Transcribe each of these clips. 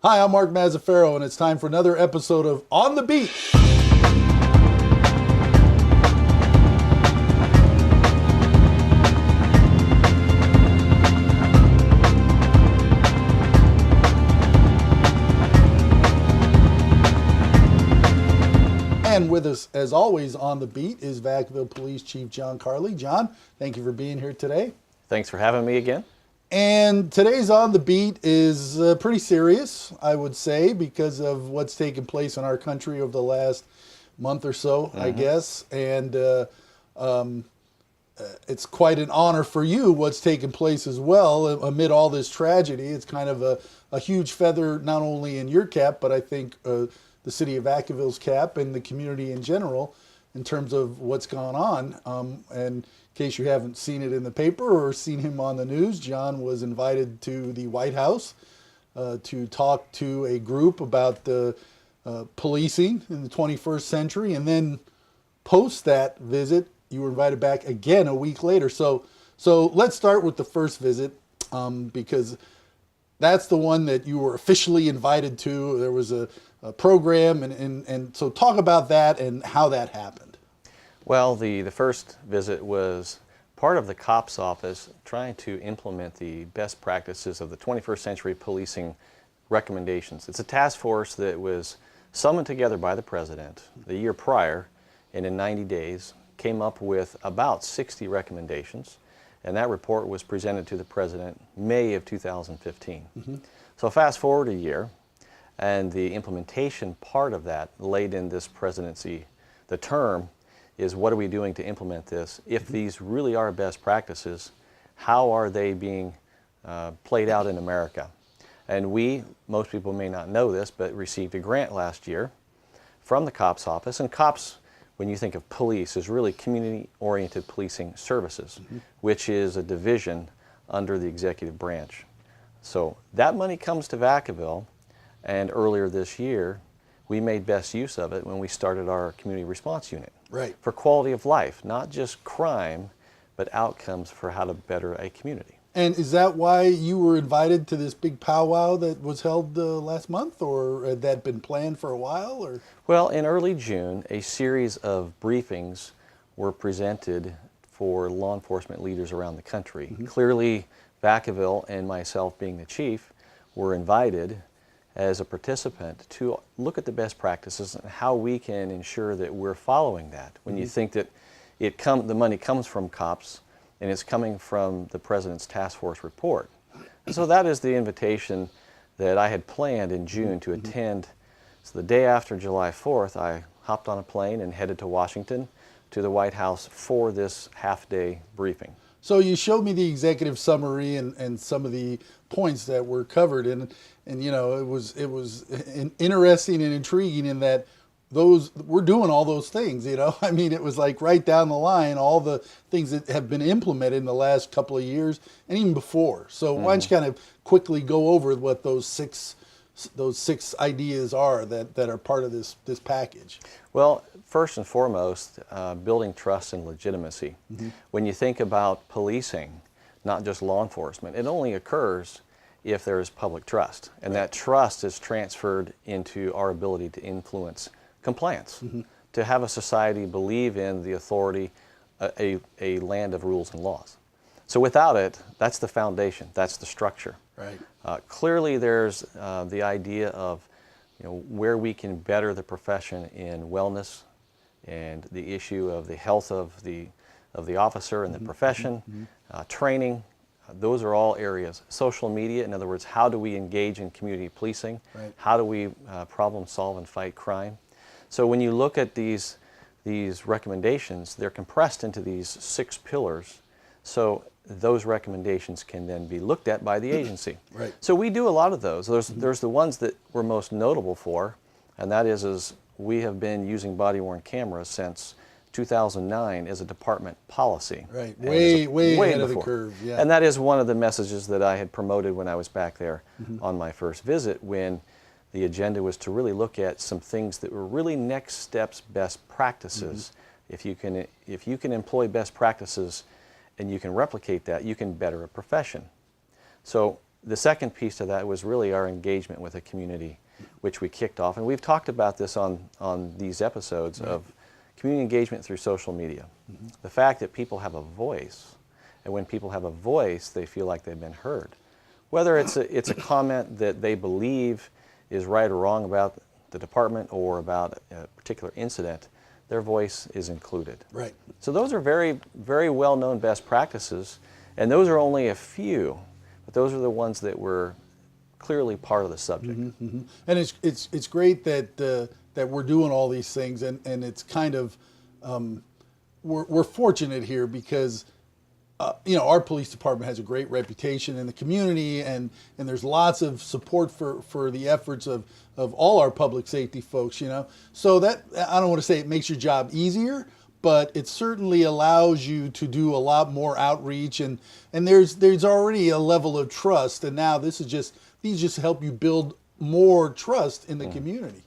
Hi, I'm Mark Mazzaferro, and it's time for another episode of On the Beat. And with us, as always, on the beat is Vacaville Police Chief John Carli. John, thank you for being here today. Thanks for having me again. And today's On the Beat is pretty serious, I would say, because of what's taken place in our country over the last month or so, I guess. And it's quite an honor for you what's taken place as well amid all this tragedy. It's kind of a huge feather not only in your cap, but I think the city of Vacaville's cap and the community in general in terms of what's gone on. And in case you haven't seen it in the paper or seen him on the news, John was invited to the White House to talk to a group about the policing in the 21st century. And then post that visit, you were invited back again a week later. So let's start with the first visit because that's the one that you were officially invited to. There was a program, and so talk about that and how that happened. Well, the first visit was part of the COPS office trying to implement the best practices of the 21st century policing recommendations. It's a task force that was summoned together by the president the year prior, and in 90 days came up with about 60 recommendations, and that report was presented to the president May of 2015. So fast forward a year, and the implementation part of that laid in this presidency, the term is what are we doing to implement this? If these really are best practices, how are they being played out in America? And we, most people may not know this, but received a grant last year from the COPS office. And COPS, when you think of police, is really community-oriented policing services, which is a division under the executive branch. So that money comes to Vacaville, and earlier this year, we made best use of it when we started our community response unit. Right. For quality of life, not just crime, but outcomes for how to better a community. And is that why you were invited to this big powwow that was held last month, or had that been planned for a while? Or? Well, in early June, a series of briefings were presented for law enforcement leaders around the country. Clearly, Vacaville and myself, being the chief, were invited as a participant to look at the best practices and how we can ensure that we're following that. When you think that the money comes from COPS and it's coming from the President's task force report. And so that is the invitation that I had planned in June to attend. So the day after July 4th, I hopped on a plane and headed to Washington to the White House for this half-day briefing. So you showed me the executive summary and some of the points that were covered, and you know it was interesting and intriguing in that we're doing all those things. You know, I mean, it was like right down the line all the things that have been implemented in the last couple of years and even before. So why don't you kind of quickly go over what those six ideas are that are part of this package? Well, first and foremost, building trust and legitimacy. When you think about policing, not just law enforcement, it only occurs if there is public trust. And that trust is transferred into our ability to influence compliance, to have a society believe in the authority, a land of rules and laws. So without it, that's the foundation, that's the structure. Right. Clearly there's the idea of where we can better the profession in wellness and the issue of the health of the officer and the profession, training. Those are all areas. Social media, in other words, how do we engage in community policing? Right. How do we problem solve and fight crime? So when you look at these recommendations, they're compressed into these 6 pillars. So those recommendations can then be looked at by the agency. Right. So we do a lot of those. There's the ones that we're most notable for, and that is we have been using body-worn cameras since 2009 as a department policy. Right, way ahead of the curve. Yeah. And that is one of the messages that I had promoted when I was back there on my first visit, when the agenda was to really look at some things that were really next steps, best practices. If you can employ best practices and you can replicate that, you can better a profession. So the second piece to that was really our engagement with the community, which we kicked off. And we've talked about this on these episodes of community engagement through social media. The fact that people have a voice, and when people have a voice, they feel like they've been heard. Whether it's a comment that they believe is right or wrong about the department or about a particular incident, their voice is included. Right. So those are very, very well-known best practices, and those are only a few, but those are the ones that were clearly part of the subject. And it's great that that we're doing all these things, and it's kind of we're fortunate here because you know, our police department has a great reputation in the community, and there's lots of support for the efforts of all our public safety folks, you know. So that, I don't want to say it makes your job easier, but it certainly allows you to do a lot more outreach, and there's already a level of trust, and now these just help you build more trust in the community.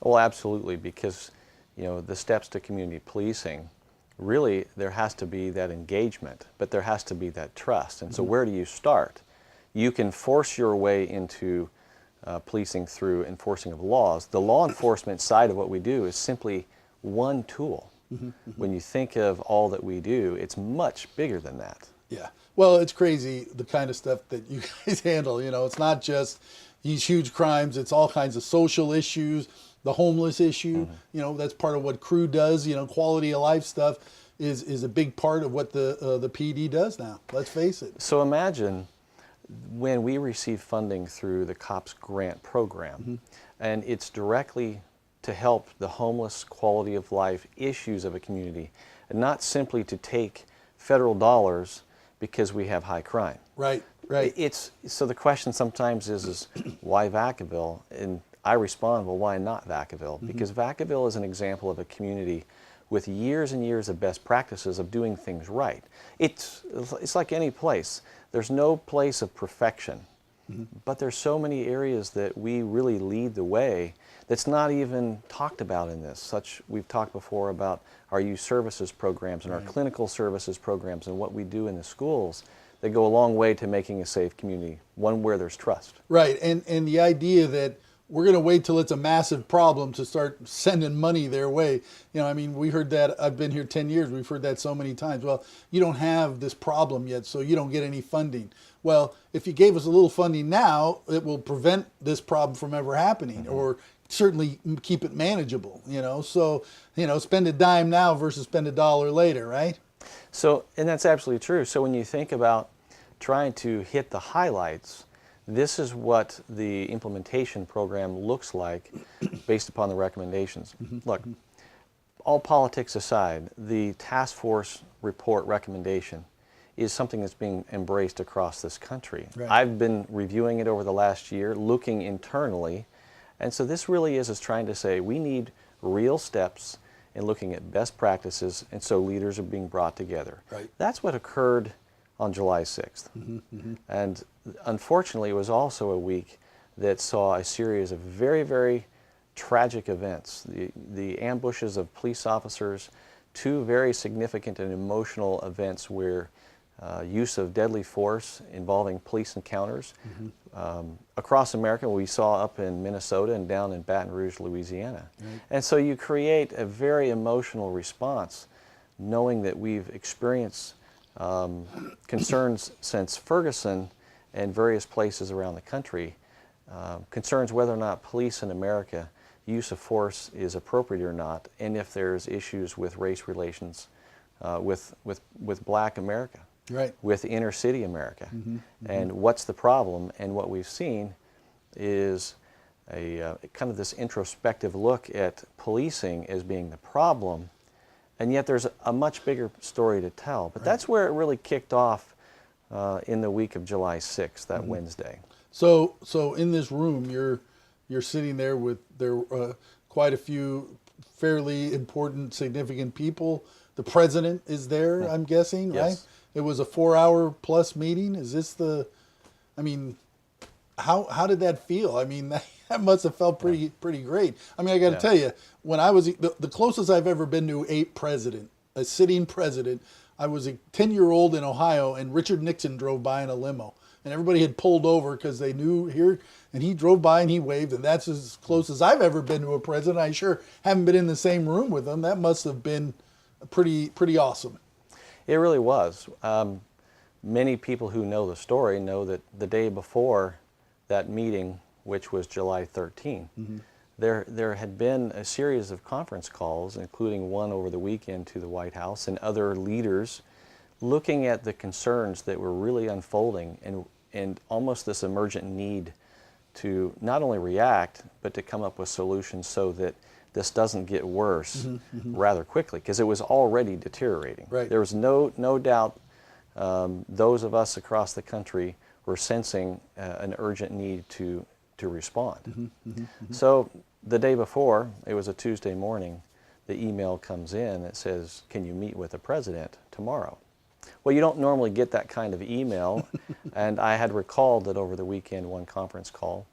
Well, absolutely, because, you know, the steps to community policing, really there has to be that engagement, but there has to be that trust. And so where do you start? You can force your way into policing through enforcing of laws. The law enforcement side of what we do is simply one tool. When you think of all that we do, it's much bigger than that. Yeah. Well, it's crazy the kind of stuff that you guys handle. You know, it's not just these huge crimes, it's all kinds of social issues. The homeless issue, you know, that's part of what crew does. You know, quality of life stuff is a big part of what the PD does now. Let's face it. So imagine when we receive funding through the COPS grant program, and it's directly to help the homeless quality of life issues of a community, and not simply to take federal dollars because we have high crime. Right, right. So the question sometimes is why Vacaville? And I respond, well, why not Vacaville? Because Vacaville is an example of a community with years and years of best practices of doing things right. It's like any place. There's no place of perfection, but there's so many areas that we really lead the way that's not even talked about in this. We've talked before about our youth services programs and our clinical services programs and what we do in the schools that go a long way to making a safe community, one where there's trust. Right, and the idea that we're going to wait till it's a massive problem to start sending money their way. You know, I mean, we heard that, I've been here 10 years, we've heard that so many times. Well, you don't have this problem yet, so you don't get any funding. Well, if you gave us a little funding now, it will prevent this problem from ever happening, or certainly keep it manageable, you know. So, you know, spend a dime now versus spend a dollar later, right? So, and that's absolutely true. So when you think about trying to hit the highlights, this is what the implementation program looks like based upon the recommendations. Look, all politics aside, the task force report recommendation is something that's being embraced across this country. Right. I've been reviewing it over the last year, looking internally, and so this really is trying to say we need real steps in looking at best practices, and so leaders are being brought together. Right. That's what occurred on July 6th. And unfortunately, it was also a week that saw a series of very, very tragic events. The ambushes of police officers, two very significant and emotional events where use of deadly force involving police encounters across America. We saw up in Minnesota and down in Baton Rouge, Louisiana. And so you create a very emotional response knowing that we've experienced concerns since Ferguson and various places around the country, concerns whether or not police in America use of force is appropriate or not, and if there's issues with race relations with black America, Right. with inner city America. And what's the problem? And what we've seen is a kind of this introspective look at policing as being the problem, and yet there's a much bigger story to tell. But that's where it really kicked off in the week of July 6th, that Wednesday. So in this room, you're sitting there with quite a few fairly important, significant people. The president is there, I'm guessing, Yes. right? It was a 4-hour plus meeting. Is this I mean, how did that feel? I mean, that must have felt pretty great. I mean, I got to tell you, when I was the closest I've ever been to a sitting president, I was a 10-year-old in Ohio, and Richard Nixon drove by in a limo. and everybody had pulled over because they knew here. And he drove by and he waved, and that's as close as I've ever been to a president. I sure haven't been in the same room with him. That must have been pretty awesome. It really was. Many people who know the story know that the day before that meeting, which was July 13, there had been a series of conference calls, including one over the weekend to the White House and other leaders, looking at the concerns that were really unfolding and almost this emergent need to not only react, but to come up with solutions so that this doesn't get worse rather quickly, because it was already deteriorating. Right. There was no doubt those of us across the country were sensing an urgent need to respond. So the day before, it was a Tuesday morning, the email comes in that says, "Can you meet with the president tomorrow?" Well, you don't normally get that kind of email, and I had recalled that over the weekend, one conference call,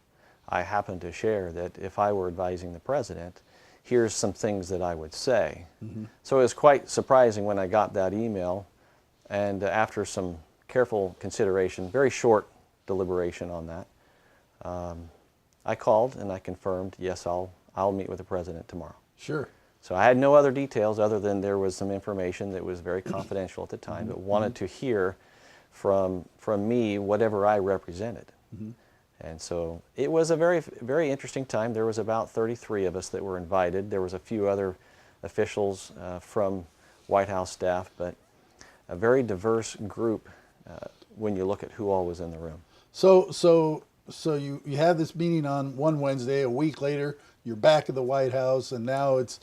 I happened to share that if I were advising the president, here's some things that I would say. So it was quite surprising when I got that email, and after some careful consideration, very short deliberation on that, I called and I confirmed, yes, I'll meet with the president tomorrow. Sure. So I had no other details other than there was some information that was very confidential at the time, but wanted to hear from me whatever I represented. And so it was a very interesting time. There was about 33 of us that were invited. There was a few other officials from White House staff, but a very diverse group when you look at who all was in the room. So you have this meeting on one Wednesday. A week later, you're back at the White House, and now it's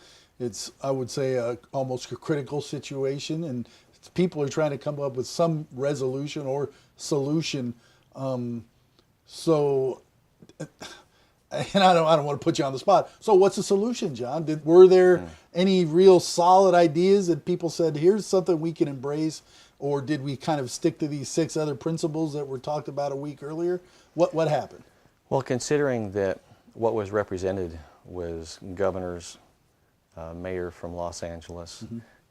I would say almost a critical situation, and people are trying to come up with some resolution or solution. So, and I don't want to put you on the spot. So what's the solution, John? Were there any real solid ideas that people said, here's something we can embrace? Or did we kind of stick to these 6 other principles that were talked about a week earlier? What happened? Well, considering that what was represented was governors, mayor from Los Angeles,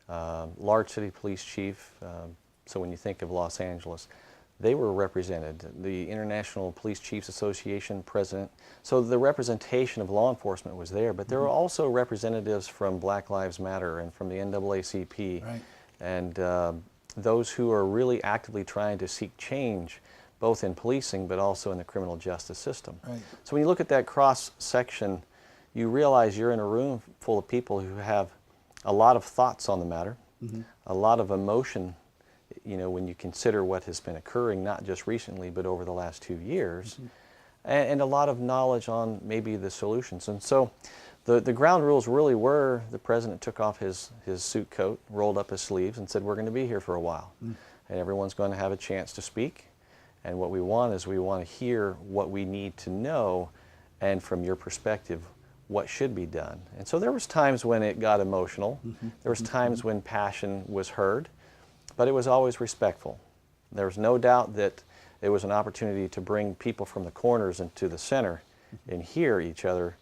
large city police chief, so when you think of Los Angeles, they were represented, the International Police Chiefs Association president. So the representation of law enforcement was there, but there were also representatives from Black Lives Matter and from the NAACP, Right. and those who are really actively trying to seek change, both in policing but also in the criminal justice system. Right. So when you look at that cross section, you realize you're in a room full of people who have a lot of thoughts on the matter, a lot of emotion, you know, when you consider what has been occurring, not just recently, but over the last 2 years, and a lot of knowledge on maybe the solutions. And so the ground rules really were, the president took off his suit coat, rolled up his sleeves, and said, we're going to be here for a while. And everyone's going to have a chance to speak. And what we want is we want to hear what we need to know, and from your perspective, what should be done. And so there was times when it got emotional. There was times when passion was heard, but it was always respectful. There was no doubt that it was an opportunity to bring people from the corners into the center and hear each other.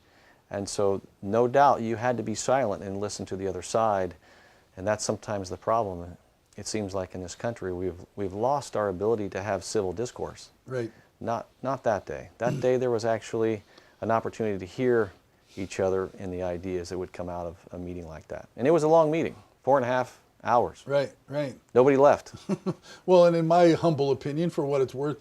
And so no doubt you had to be silent and listen to the other side. And that's sometimes the problem. It seems like in this country we've lost our ability to have civil discourse. Right. Not that day. That day there was actually an opportunity to hear each other in the ideas that would come out of a meeting like that. And it was a long meeting, 4.5 hours. Right. Nobody left. Well, and in my humble opinion, for what it's worth,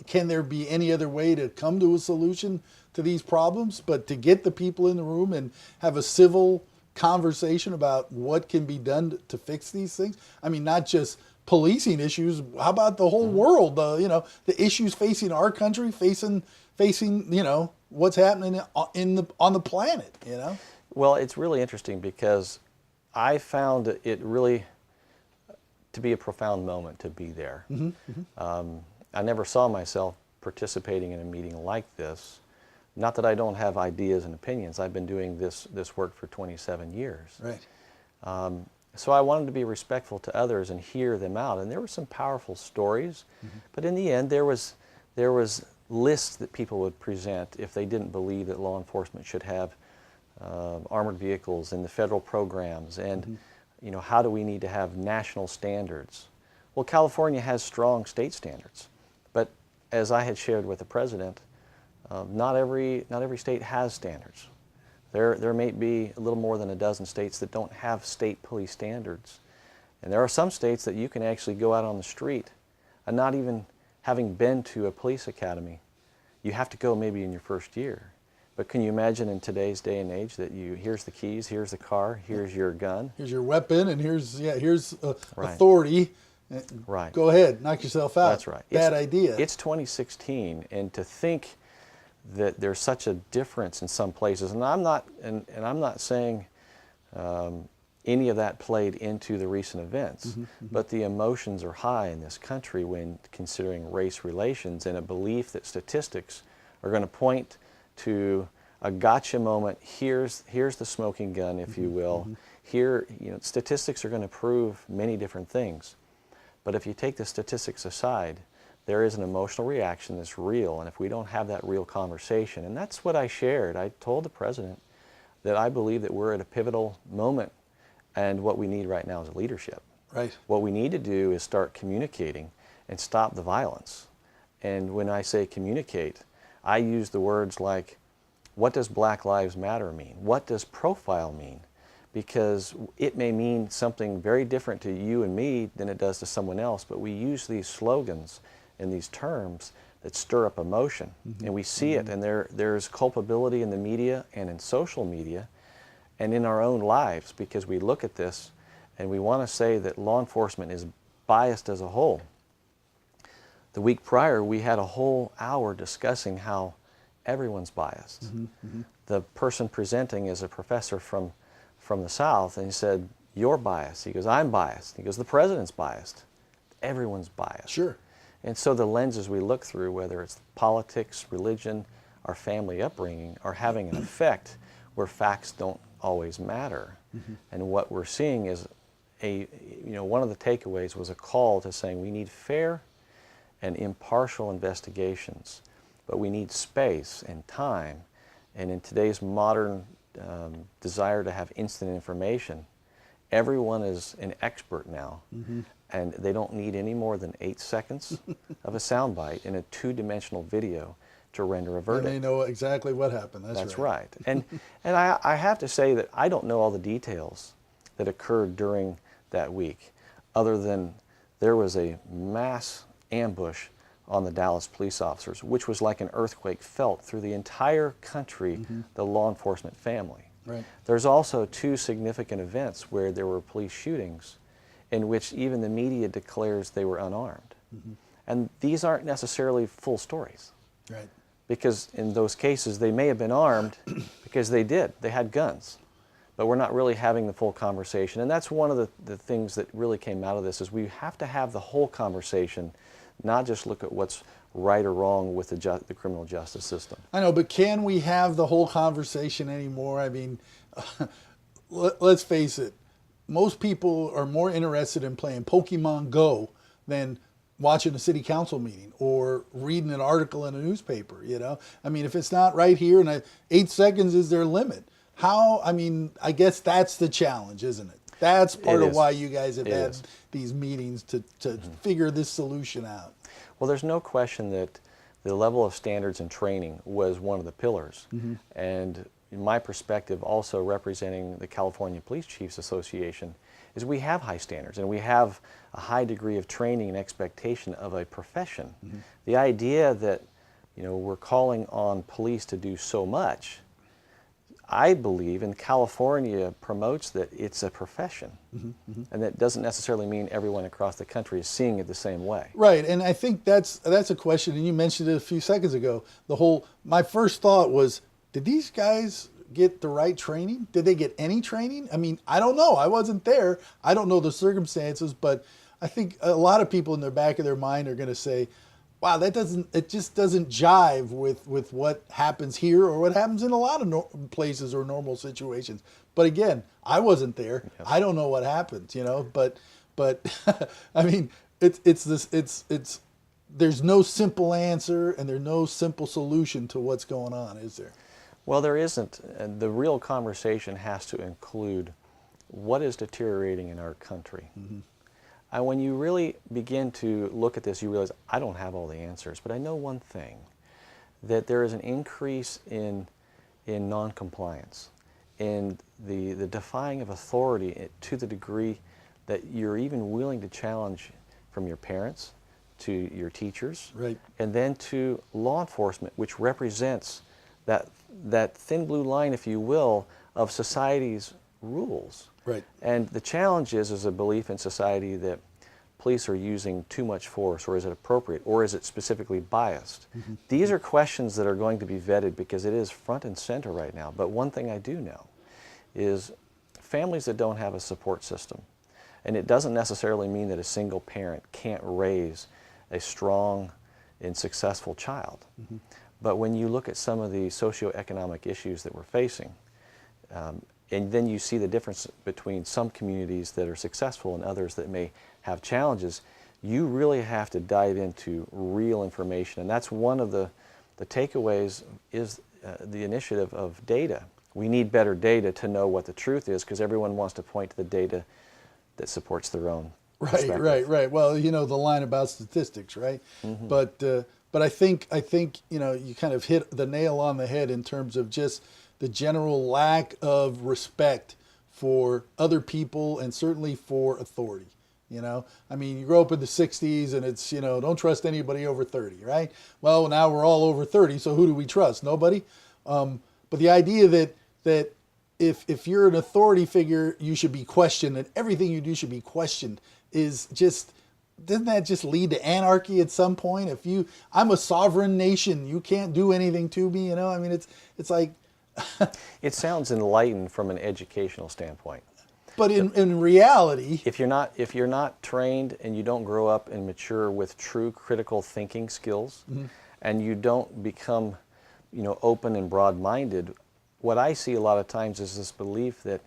can there be any other way to come to a solution to these problems but to get the people in the room and have a civil conversation about what can be done to fix these things? I mean, not just policing issues. How about the whole world? The issues facing our country, facing what's happening on the planet. Well, it's really interesting because I found it really to be a profound moment to be there. I never saw myself participating in a meeting like this. Not that I don't have ideas and opinions. I've been doing this work for 27 years. Right. So I wanted to be respectful to others and hear them out. And there were some powerful stories, but in the end there was lists that people would present if they didn't believe that law enforcement should have armored vehicles in the federal programs, and how do we need to have national standards? Well, California has strong state standards, but as I had shared with the president, not every state has standards. There may be a little more than a dozen states that don't have state police standards. And there are some states that you can actually go out on the street and not even having been to a police academy. You have to go maybe in your first year. But can you imagine in today's day and age that here's the keys, here's the car, here's your gun. Here's your weapon, and here's Right. authority. Right. Go ahead, knock yourself out. That's right. Bad idea. It's 2016, and to think that there's such a difference in some places, and I'm not saying any of that played into the recent events, but the emotions are high in this country when considering race relations, and a belief that statistics are going to point to a gotcha moment. Here's the smoking gun, if you will. Here, statistics are going to prove many different things. But if you take the statistics aside, there is an emotional reaction that's real, and if we don't have that real conversation, and that's what I shared. I told the president that I believe that we're at a pivotal moment, and what we need right now is leadership. Right. What we need to do is start communicating and stop the violence. And when I say communicate, I use the words like, what does Black Lives Matter mean? What does profile mean? Because it may mean something very different to you and me than it does to someone else, but we use these slogans and these terms that stir up emotion. And we see it, and there's culpability in the media and in social media and in our own lives, because we look at this and we want to say that law enforcement is biased as a whole. The week prior, we had a whole hour discussing how everyone's biased. The person presenting is a professor from the South, and he said, "You're biased." He goes, "I'm biased." He goes, "The president's biased." Everyone's biased. Sure. And so the lenses we look through, whether it's politics, religion, our family upbringing, are having an effect where facts don't always matter. And what we're seeing is one of the takeaways was a call to saying we need fair and impartial investigations, but we need space and time. And in today's modern desire to have instant information, everyone is an expert now, and they don't need any more than 8 seconds of a soundbite in a two-dimensional video to render a verdict. And they know exactly what happened. That's right. And I have to say that I don't know all the details that occurred during that week, other than there was a mass ambush on the Dallas police officers, which was like an earthquake felt through the entire country, the law enforcement family. Right. There's also two significant events where there were police shootings in which even the media declares they were unarmed. And these aren't necessarily full stories. Right. Because in those cases, they may have been armed because they had guns. But we're not really having the full conversation. And that's one of the things that really came out of this, is we have to have the whole conversation, not just look at what's right or wrong with the criminal justice system. I know, but can we have the whole conversation anymore? I mean, let's face it. Most people are more interested in playing Pokemon Go than watching a city council meeting or reading an article in a newspaper, I mean, if it's not right here, and 8 seconds is their limit. I guess that's the challenge, isn't it? That's part of why you guys have had these meetings to figure this solution out. Well, there's no question that the level of standards and training was one of the pillars. And in my perspective, also representing the California Police Chiefs Association, is we have high standards and we have a high degree of training and expectation of a profession. The idea that we're calling on police to do so much, I believe, and California promotes that it's a profession, and that doesn't necessarily mean everyone across the country is seeing it the same way. Right, and I think that's a question, and you mentioned it a few seconds ago. My first thought was, did these guys get the right training? Did they get any training? I mean, I don't know. I wasn't there. I don't know the circumstances, but I think a lot of people in the back of their mind are going to say, wow, it just doesn't jive with what happens here or what happens in a lot of places or normal situations. But again, I wasn't there. Yes. I don't know what happens, but I mean, there's no simple answer and there's no simple solution to what's going on, is there? Well, there isn't. And the real conversation has to include what is deteriorating in our country. And when you really begin to look at this, you realize, I don't have all the answers, but I know one thing, that there is an increase in non-compliance, in the defying of authority to the degree that you're even willing to challenge from your parents to your teachers, Right. and then to law enforcement, which represents that thin blue line, if you will, of society's rules. Right. And the challenge is a belief in society that police are using too much force, or is it appropriate, or is it specifically biased? These are questions that are going to be vetted because it is front and center right now. But one thing I do know is families that don't have a support system, and it doesn't necessarily mean that a single parent can't raise a strong and successful child. But when you look at some of the socioeconomic issues that we're facing, and then you see the difference between some communities that are successful and others that may have challenges, you really have to dive into real information. And that's one of the takeaways is the initiative of data. We need better data to know what the truth is, because everyone wants to point to the data that supports their own perspective. Right. Well, you know the line about statistics, right? But I think you kind of hit the nail on the head in terms of just the general lack of respect for other people and certainly for authority. I mean, you grow up in the 60s and it's, don't trust anybody over 30, right? Well, now we're all over 30, so who do we trust? Nobody. But the idea that if you're an authority figure, you should be questioned and everything you do should be questioned is just, doesn't that just lead to anarchy at some point? I'm a sovereign nation, you can't do anything to me, I mean, it's like... It sounds enlightened from an educational standpoint. But in reality, if you're not trained and you don't grow up and mature with true critical thinking skills, and you don't become, open and broad-minded, what I see a lot of times is this belief that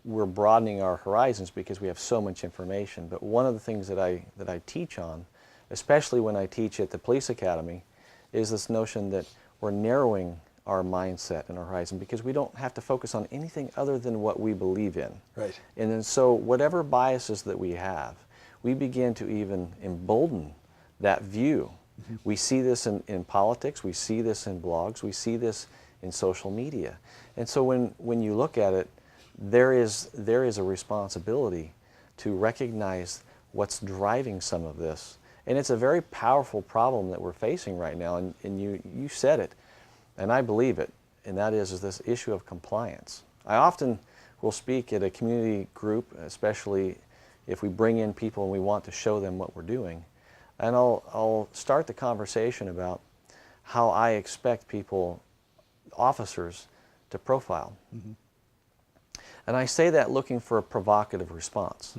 we're broadening our horizons because we have so much information. But one of the things that I teach on, especially when I teach at the police academy, is this notion that we're narrowing our mindset and our horizon because we don't have to focus on anything other than what we believe in. Right. And then so whatever biases that we have, we begin to even embolden that view. We see this in politics, we see this in blogs, we see this in social media. And so when you look at it, there is a responsibility to recognize what's driving some of this. And it's a very powerful problem that we're facing right now, and you said it. And I believe it, and that is this issue of compliance. I often will speak at a community group, especially if we bring in people and we want to show them what we're doing. And I'll start the conversation about how I expect people, officers, to profile. And I say that looking for a provocative response.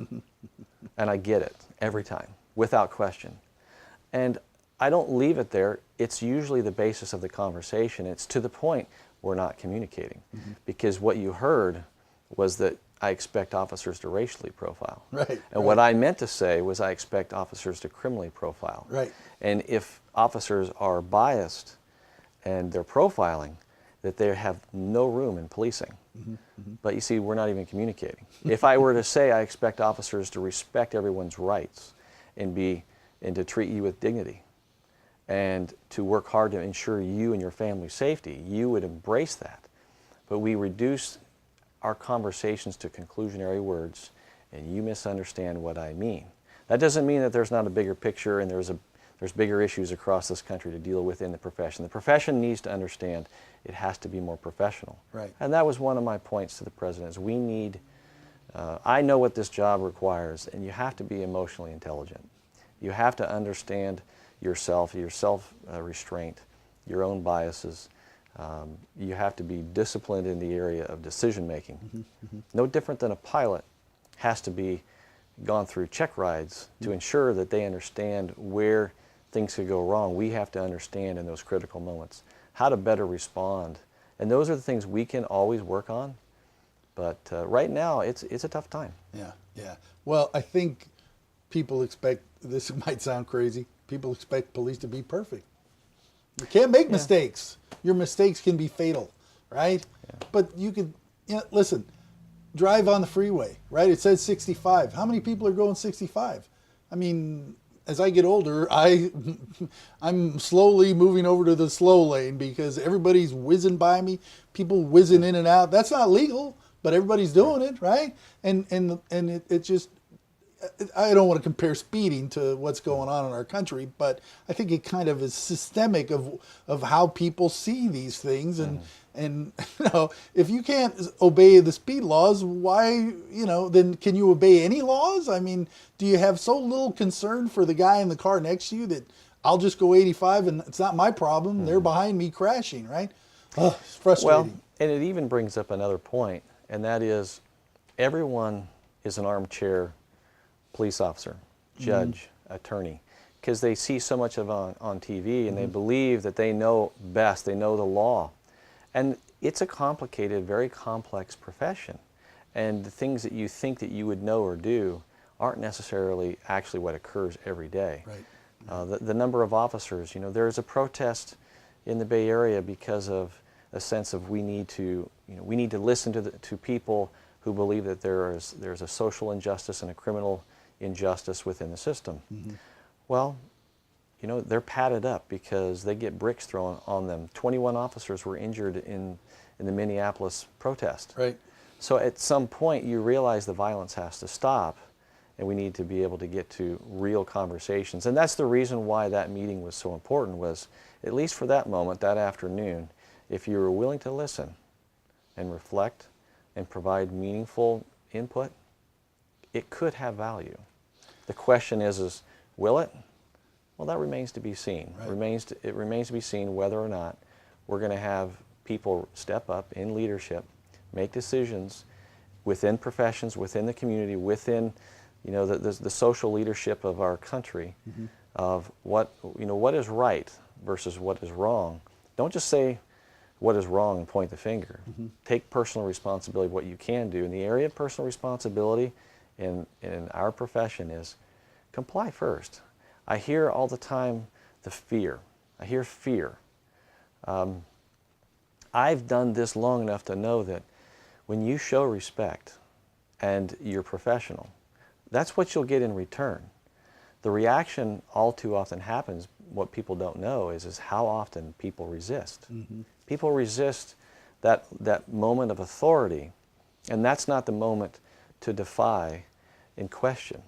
And I get it every time, without question. And I don't leave it there. It's usually the basis of the conversation. It's to the point we're not communicating. Because what you heard was that I expect officers to racially profile. Right. And what I meant to say was I expect officers to criminally profile. Right. And if officers are biased and they're profiling, that they have no room in policing. But you see, we're not even communicating. If I were to say I expect officers to respect everyone's rights and to treat you with dignity, and to work hard to ensure you and your family's safety, you would embrace that. But we reduce our conversations to conclusionary words, and you misunderstand what I mean. That doesn't mean that there's not a bigger picture and there's bigger issues across this country to deal with in the profession. The profession needs to understand it has to be more professional. Right. And that was one of my points to the president, is we need, I know what this job requires, and you have to be emotionally intelligent. You have to understand yourself, your self-restraint, your own biases. You have to be disciplined in the area of decision-making. No different than a pilot has to be gone through check rides to ensure that they understand where things could go wrong. We have to understand in those critical moments how to better respond. And those are the things we can always work on. But right now, it's a tough time. Yeah. Well, I think people expect, this might sound crazy, people expect police to be perfect. You can't make mistakes. Your mistakes can be fatal, right? But you could, listen, drive on the freeway, right? It says 65. How many people are going 65? I mean, as I get older, I'm slowly moving over to the slow lane because everybody's whizzing by me, people whizzing in and out. That's not legal, but everybody's doing it, right? And it just, I don't want to compare speeding to what's going on in our country, but I think it kind of is systemic of how people see these things. And you know, if you can't obey the speed laws, why, you know, then can you obey any laws? I mean, do you have so little concern for the guy in the car next to you that I'll just go 85 and it's not my problem? They're behind me crashing, right? Oh, it's frustrating. Well, and it even brings up another point, and that is everyone is an armchair police officer, judge, attorney, because they see so much of it on TV and they believe that they know best, they know the law. And it's a complicated, very complex profession. And the things that you think that you would know or do aren't necessarily actually what occurs every day. Right. The number of officers, you know, there's a protest in the Bay Area because of a sense of we need to listen to people who believe that there's a social injustice and a criminal injustice within the system. Well, you know, they're padded up because they get bricks thrown on them. 21 officers were injured in the Minneapolis protest. Right. So at some point you realize the violence has to stop and we need to be able to get to real conversations. And that's the reason why that meeting was so important, was at least for that moment, that afternoon, if you were willing to listen and reflect and provide meaningful input, it could have value. The question is will it? Well, that remains to be seen. Right. It remains to be seen whether or not we're going to have people step up in leadership, make decisions within professions, within the community, within, you know, the social leadership of our country, of what is right versus what is wrong. Don't just say what is wrong and point the finger. Take personal responsibility of what you can do. And the area of personal responsibility in our profession is comply first. I hear all the time the fear. I hear fear. I've done this long enough to know that when you show respect and you're professional, that's what you'll get in return. The reaction all too often happens, what people don't know is how often people resist. People resist that moment of authority, and that's not the moment to defy and question.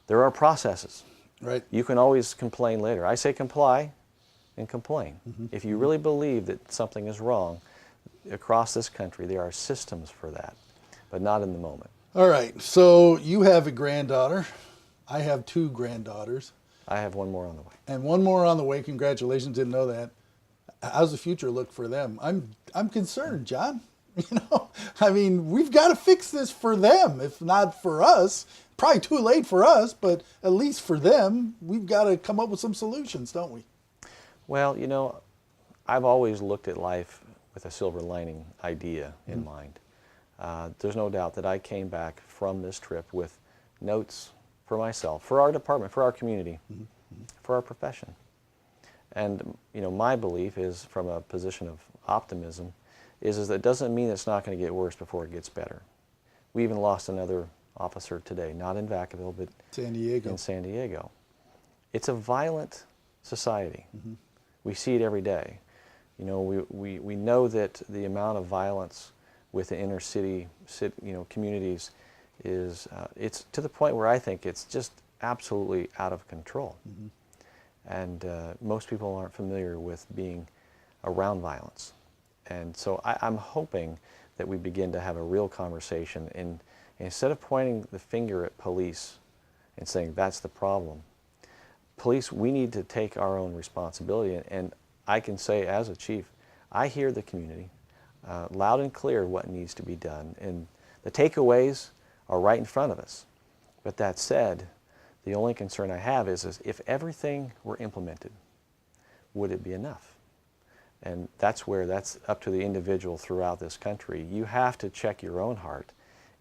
There are processes. Right. You can always complain later. I say comply and complain. If you really believe that something is wrong, across this country there are systems for that, but not in the moment. All right. So you have a granddaughter. I have 2 granddaughters. I have one more on the way. And one more on the way. Congratulations. Didn't know that. How's the future look for them? I'm concerned, John. You know, I mean, we've got to fix this for them, if not for us. Probably too late for us, but at least for them, we've got to come up with some solutions, don't we? Well, you know, I've always looked at life with a silver lining idea in mind. There's no doubt that I came back from this trip with notes for myself, for our department, for our community, for our profession. And, you know, my belief is, from a position of optimism, is that it doesn't mean it's not going to get worse before it gets better. We even lost another officer today, not in Vacaville, but San Diego. in San Diego. It's a violent society. We see it every day. You know, we know that the amount of violence with the inner city, communities is, it's to the point where I think it's just absolutely out of control. And most people aren't familiar with being around violence. And so I'm hoping that we begin to have a real conversation, and instead of pointing the finger at police and saying that's the problem, police, we need to take our own responsibility. And I can say, as a chief, I hear the community loud and clear what needs to be done, and the takeaways are right in front of us. But that said, the only concern I have is if everything were implemented, would it be enough? And that's up to the individual throughout this country. You have to check your own heart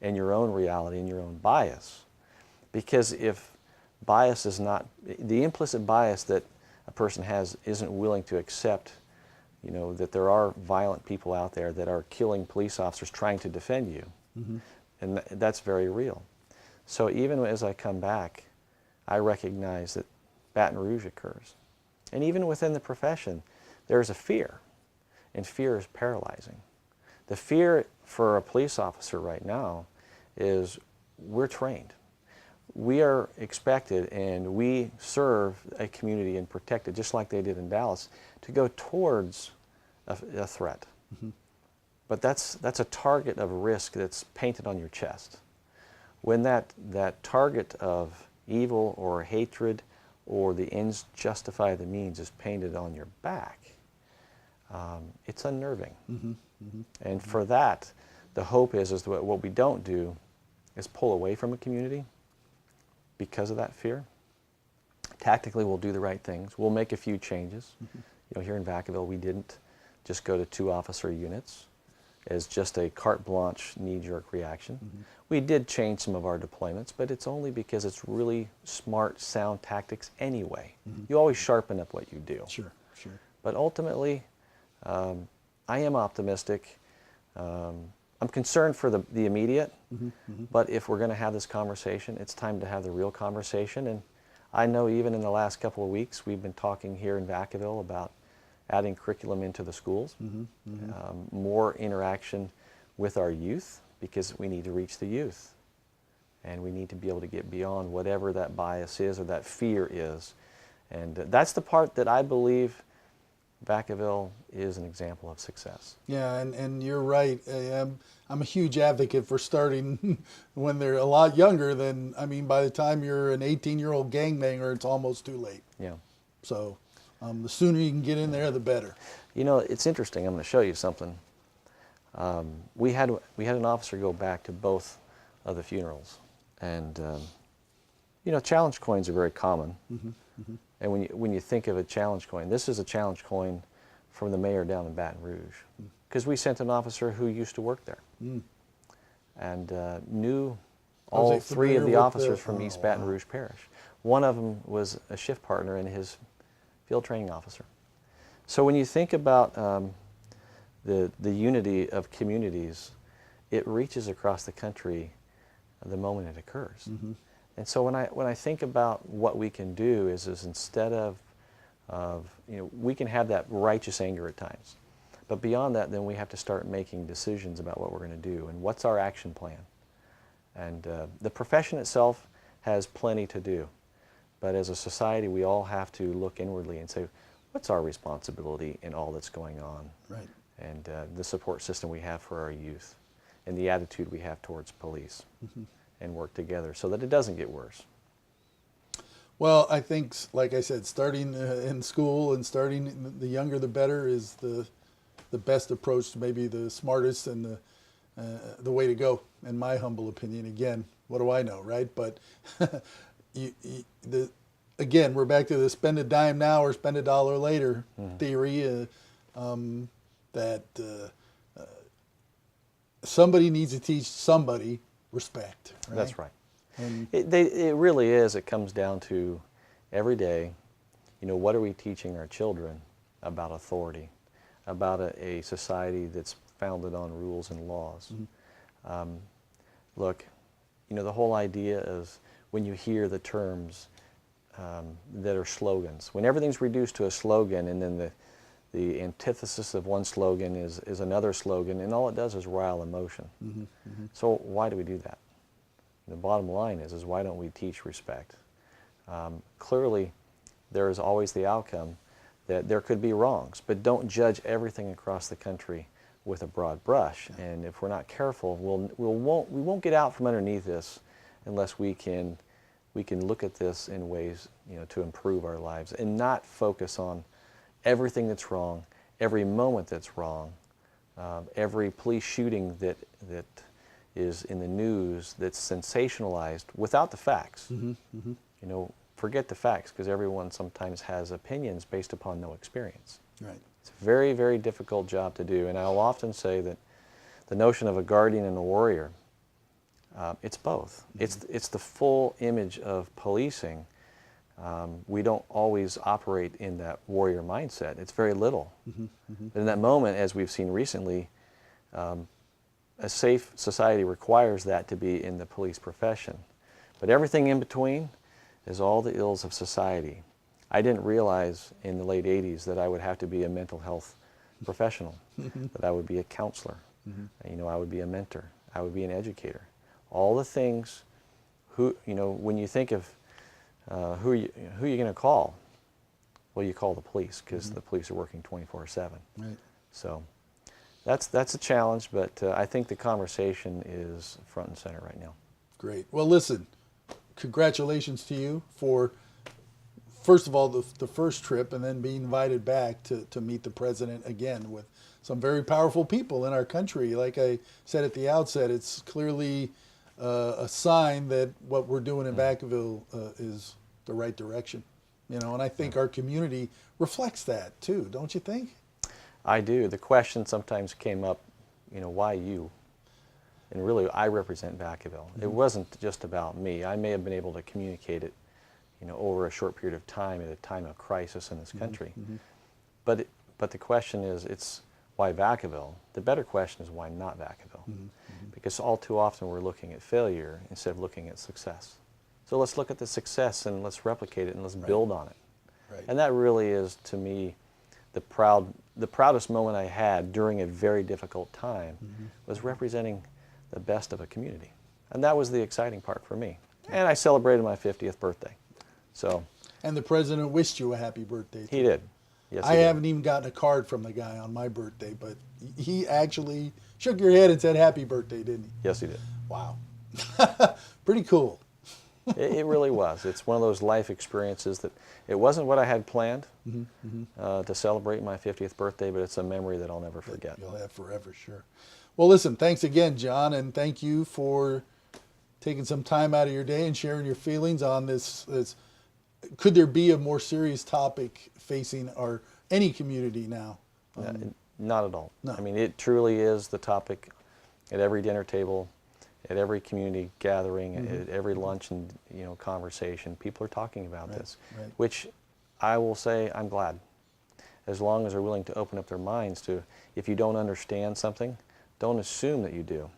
and your own reality and your own bias. Because if bias is not, the implicit bias that a person has isn't willing to accept, you know, that there are violent people out there that are killing police officers trying to defend you. And that's very real. So even as I come back, I recognize that Baton Rouge occurs. And even within the profession, there's a fear, and fear is paralyzing. The fear for a police officer right now is we're trained. We are expected, and we serve a community and protect it, just like they did in Dallas, to go towards a threat. Mm-hmm. But that's a target of risk that's painted on your chest. When that target of evil or hatred or the ends justify the means is painted on your back, it's unnerving. Mm-hmm. Mm-hmm. And for that, the hope is that what we don't do is pull away from a community because of that fear. Tactically, we'll do the right things. We'll make a few changes. Mm-hmm. You know, here in Vacaville, we didn't just go to 2 officer units as just a carte blanche knee-jerk reaction. Mm-hmm. We did change some of our deployments, but it's only because it's really smart, sound tactics anyway. Mm-hmm. You always sharpen up what you do. Sure, sure. But ultimately, I am optimistic. I'm concerned for the immediate, mm-hmm, mm-hmm. But if we're going to have this conversation, it's time to have the real conversation. And I know even in the last couple of weeks, we've been talking here in Vacaville about adding curriculum into the schools, mm-hmm, mm-hmm. More interaction with our youth, because we need to reach the youth. And we need to be able to get beyond whatever that bias is or that fear is. And that's the part that I believe Vacaville is an example of success. Yeah, and you're right. I'm a huge advocate for starting when they're a lot younger than, I mean, by the time you're an 18-year-old gangbanger, it's almost too late. Yeah. So the sooner you can get in there, the better. You know, it's interesting. I'm going to show you something. We had an officer go back to both of the funerals. And, you know, challenge coins are very common. Mm-hmm, mm-hmm. And when you think of a challenge coin, this is a challenge coin from the mayor down in Baton Rouge, because we sent an officer who used to work there, and knew all 3 of the officers from East Baton Rouge Parish. One of them was a shift partner and his field training officer. So when you think about the unity of communities, it reaches across the country the moment it occurs. Mm-hmm. And so when I think about what we can do is instead of you know, we can have that righteous anger at times, but beyond that, then we have to start making decisions about what we're going to do and what's our action plan. And the profession itself has plenty to do, but as a society, we all have to look inwardly and say, what's our responsibility in all that's going on? Right. And the support system we have for our youth, and the attitude we have towards police. Mm-hmm. And work together so that it doesn't get worse. Well, I think, like I said, starting in school and starting the younger the better is the best approach, to maybe the smartest and the way to go, in my humble opinion. Again, what do I know, right? But again, we're back to the spend a dime now or spend a dollar later theory, that somebody needs to teach somebody respect. Right? That's right. And it really is. It comes down to every day, you know, what are we teaching our children about authority, about a society that's founded on rules and laws. Mm-hmm. Look, you know, the whole idea is when you hear the terms that are slogans, when everything's reduced to a slogan and then the antithesis of one slogan is another slogan, and all it does is rile emotion. Mm-hmm, mm-hmm. So why do we do that? The bottom line is why don't we teach respect? Clearly, there is always the outcome that there could be wrongs, but don't judge everything across the country with a broad brush. Yeah. And if we're not careful, we won't get out from underneath this unless we can look at this in ways, you know, to improve our lives and not focus on everything that's wrong, every moment that's wrong, every police shooting that is in the news that's sensationalized without the facts. Mm-hmm, mm-hmm. You know, forget the facts, because everyone sometimes has opinions based upon no experience. Right. It's a very, very difficult job to do, and I'll often say that the notion of a guardian and a warrior, it's both. Mm-hmm. It's the full image of policing. We don't always operate in that warrior mindset. It's very little. Mm-hmm, mm-hmm. But in that moment, as we've seen recently, a safe society requires that to be in the police profession. But everything in between, is all the ills of society. I didn't realize in the late 80s that I would have to be a mental health professional, that I would be a counselor, you know, I would be a mentor, I would be an educator. All the things, you know, when you think of who are you going to call? Well, you call the police, because the police are working 24/7. Right. So that's a challenge, but I think the conversation is front and center right now. Great. Well, listen, congratulations to you for, first of all, the first trip, and then being invited back to meet the president again with some very powerful people in our country. Like I said at the outset, it's clearly a sign that what we're doing in Vacaville is the right direction. You know, and I think our community reflects that too, don't you think? I do. The question sometimes came up, you know, why you? And really, I represent Vacaville. It wasn't just about me. I may have been able to communicate it, you know, over a short period of time at a time of crisis in this country. But the question is, it's why Vacaville? The better question is why not Vacaville? Because all too often we're looking at failure instead of looking at success. So let's look at the success and let's replicate it and let's build on it. Right. And that really is, to me, the proudest moment I had during a very difficult time was representing the best of a community. And that was the exciting part for me. And I celebrated my 50th birthday. So. And the president wished you a happy birthday. He did. Yes, I he did. haven't even gotten a card from the guy on my birthday, but he actually shook your head and said happy birthday, didn't he? Yes, he did. Wow. Pretty cool. It really was. It's one of those life experiences that it wasn't what I had planned to celebrate my 50th birthday, but it's a memory that I'll never forget. You'll have forever, sure. Well, listen, thanks again, John, and thank you for taking some time out of your day and sharing your feelings on this. Could there be a more serious topic facing any community now? Not at all. No. I mean, it truly is the topic at every dinner table, at every community gathering, at every lunch and conversation. People are talking about this, which I will say I'm glad. As long as they're willing to open up their minds to, if you don't understand something, don't assume that you do.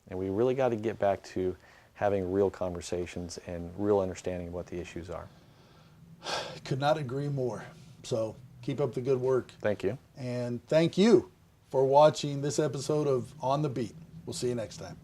And we really got to get back to having real conversations and real understanding of what the issues are. Could not agree more. So keep up the good work. Thank you. And thank you for watching this episode of On the Beat. We'll see you next time.